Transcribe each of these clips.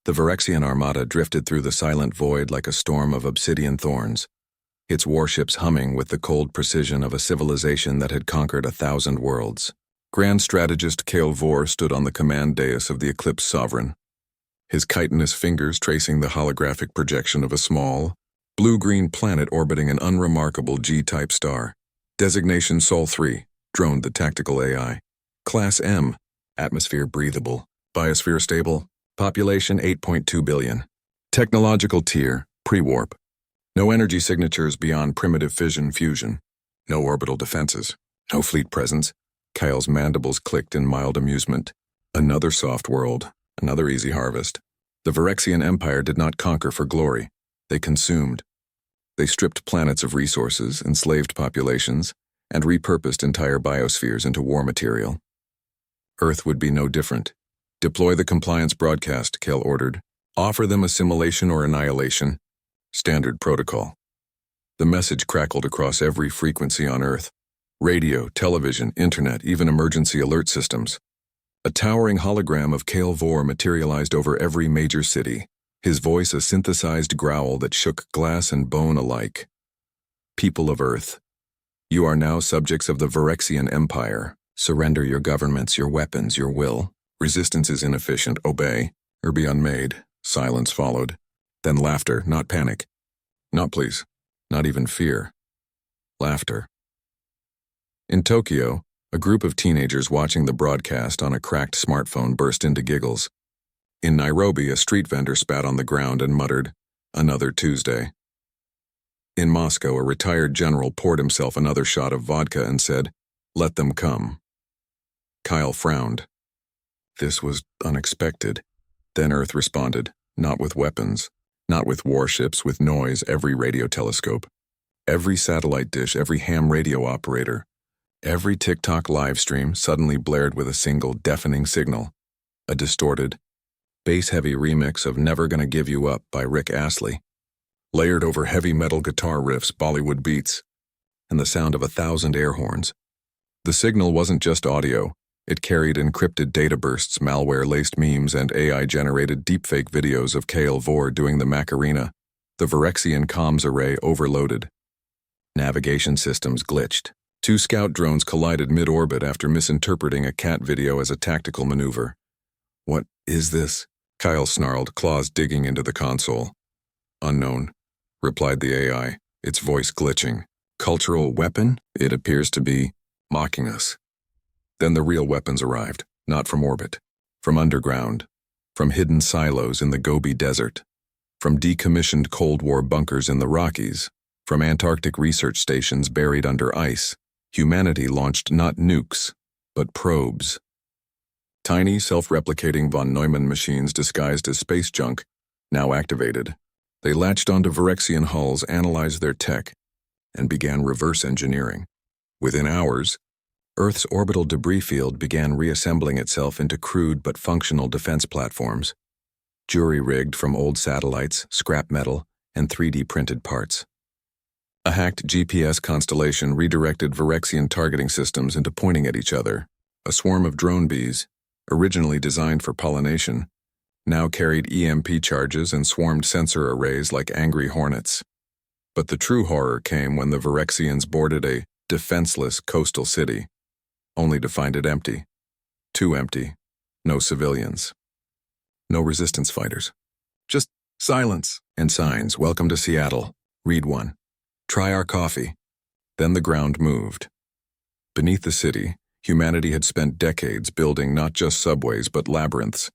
The Virexian armada drifted through the silent void like a storm of obsidian thorns, its warships humming with the cold precision of a civilization that had conquered 1,000 worlds. Grand Strategist Kale Vor stood on the command dais of the Eclipse Sovereign, his chitinous fingers tracing the holographic projection of a small, blue-green planet orbiting an unremarkable G-type star. Designation Sol 3, droned the tactical AI. Class M, atmosphere breathable, biosphere stable, population 8.2 billion. Technological tier, pre-warp. No energy signatures beyond primitive fission fusion. No orbital defenses. No fleet presence. Kyle's mandibles clicked in mild amusement. Another soft world. Another easy harvest. The Virexian Empire did not conquer for glory. They consumed. They stripped planets of resources, enslaved populations, and repurposed entire biospheres into war material. Earth would be no different. Deploy the compliance broadcast, Kale ordered. Offer them assimilation or annihilation. Standard protocol. The message crackled across every frequency on Earth. Radio, television, internet, even emergency alert systems. A towering hologram of Kale Vor materialized over every major city, his voice a synthesized growl that shook glass and bone alike. People of Earth, you are now subjects of the Virexian Empire. Surrender your governments, your weapons, your will. Resistance is inefficient. Obey, or be unmade. Silence followed. Then laughter, not panic. Not please. Not even fear. Laughter. In Tokyo, a group of teenagers watching the broadcast on a cracked smartphone burst into giggles. In Nairobi, a street vendor spat on the ground and muttered, "Another Tuesday." In Moscow, a retired general poured himself another shot of vodka and said, "Let them come." Kyle frowned. This was unexpected. Then Earth responded, not with weapons, not with warships, with noise, every radio telescope, every satellite dish, every ham radio operator, every TikTok live stream suddenly blared with a single deafening signal, a distorted, bass-heavy remix of Never Gonna Give You Up by Rick Astley, layered over heavy metal guitar riffs, Bollywood beats, and the sound of 1,000 air horns. The signal wasn't just audio. It carried encrypted data bursts, malware-laced memes, and AI-generated deepfake videos of Kale Vor doing the Macarena. The Virexian comms array overloaded. Navigation systems glitched. 2 scout drones collided mid-orbit after misinterpreting a cat video as a tactical maneuver. "What is this?" Kyle snarled, claws digging into the console. "Unknown," replied the AI, its voice glitching. "Cultural weapon? It appears to be mocking us." Then the real weapons arrived, not from orbit, from underground, from hidden silos in the Gobi Desert, from decommissioned Cold War bunkers in the Rockies, from Antarctic research stations buried under ice. Humanity launched not nukes, but probes. Tiny, self-replicating von Neumann machines disguised as space junk, now activated. They latched onto Virexian hulls, analyzed their tech, and began reverse engineering. Within hours, Earth's orbital debris field began reassembling itself into crude but functional defense platforms, jury-rigged from old satellites, scrap metal, and 3D printed parts. A hacked GPS constellation redirected Virexian targeting systems into pointing at each other. A swarm of drone bees, originally designed for pollination, now carried EMP charges and swarmed sensor arrays like angry hornets. But the true horror came when the Virexians boarded a defenseless coastal city, only to find it empty. Too empty. No civilians. No resistance fighters. Just silence and signs. "Welcome to Seattle. Read one. Try our coffee." Then the ground moved. Beneath the city, humanity had spent decades building not just subways but labyrinths,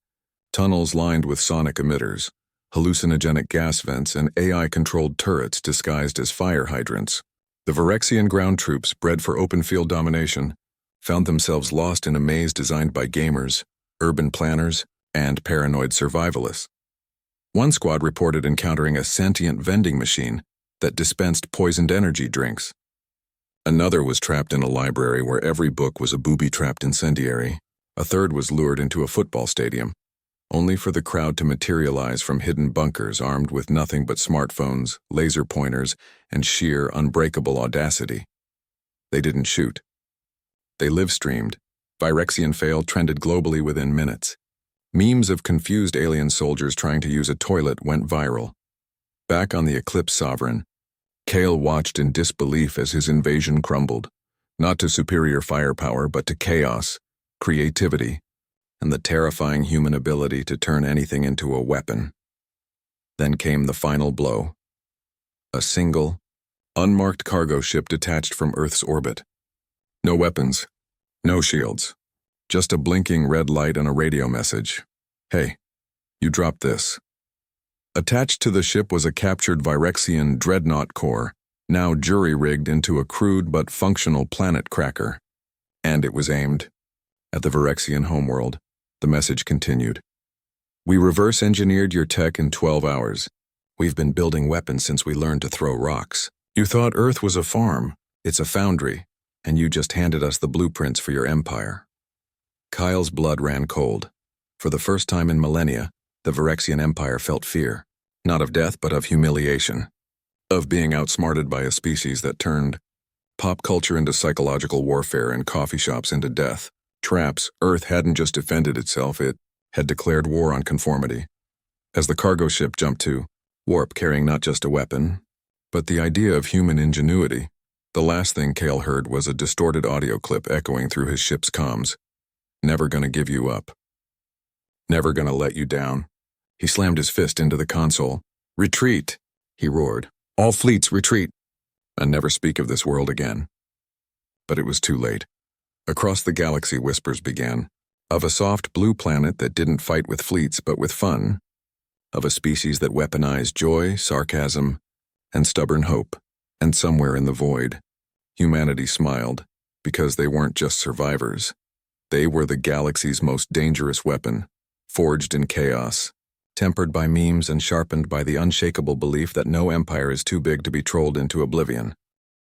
tunnels lined with sonic emitters, hallucinogenic gas vents, and AI-controlled turrets disguised as fire hydrants. The Virexian ground troops, bred for open field domination, found themselves lost in a maze designed by gamers, urban planners, and paranoid survivalists. One squad reported encountering a sentient vending machine that dispensed poisoned energy drinks. Another was trapped in a library where every book was a booby-trapped incendiary. A third was lured into a football stadium, only for the crowd to materialize from hidden bunkers armed with nothing but smartphones, laser pointers, and sheer, unbreakable audacity. They didn't shoot. They live-streamed. Virexian fail trended globally within minutes. Memes of confused alien soldiers trying to use a toilet went viral. Back on the Eclipse Sovereign, Kale watched in disbelief as his invasion crumbled, not to superior firepower but to chaos, creativity, and the terrifying human ability to turn anything into a weapon. Then came the final blow. A single, unmarked cargo ship detached from Earth's orbit. No weapons, no shields, just a blinking red light and a radio message. Hey, you dropped this. Attached to the ship was a captured Virexian dreadnought core, now jury-rigged into a crude but functional planet cracker. And it was aimed at the Virexian homeworld. The message continued. We reverse-engineered your tech in 12 hours. We've been building weapons since we learned to throw rocks. You thought Earth was a farm. It's a foundry, and you just handed us the blueprints for your empire. Kyle's blood ran cold. For the first time in millennia, the Virexian Empire felt fear, not of death but of humiliation, of being outsmarted by a species that turned pop culture into psychological warfare and coffee shops into death traps. Earth hadn't just defended itself, it had declared war on conformity. As the cargo ship jumped to warp, carrying not just a weapon, but the idea of human ingenuity, the last thing Kale heard was a distorted audio clip echoing through his ship's comms. Never gonna give you up. Never gonna let you down. He slammed his fist into the console. Retreat, he roared. All fleets retreat. And never speak of this world again. But it was too late. Across the galaxy, whispers began. Of a soft blue planet that didn't fight with fleets but with fun. Of a species that weaponized joy, sarcasm, and stubborn hope. And somewhere in the void, humanity smiled, because they weren't just survivors. They were the galaxy's most dangerous weapon, forged in chaos, tempered by memes and sharpened by the unshakable belief that no empire is too big to be trolled into oblivion.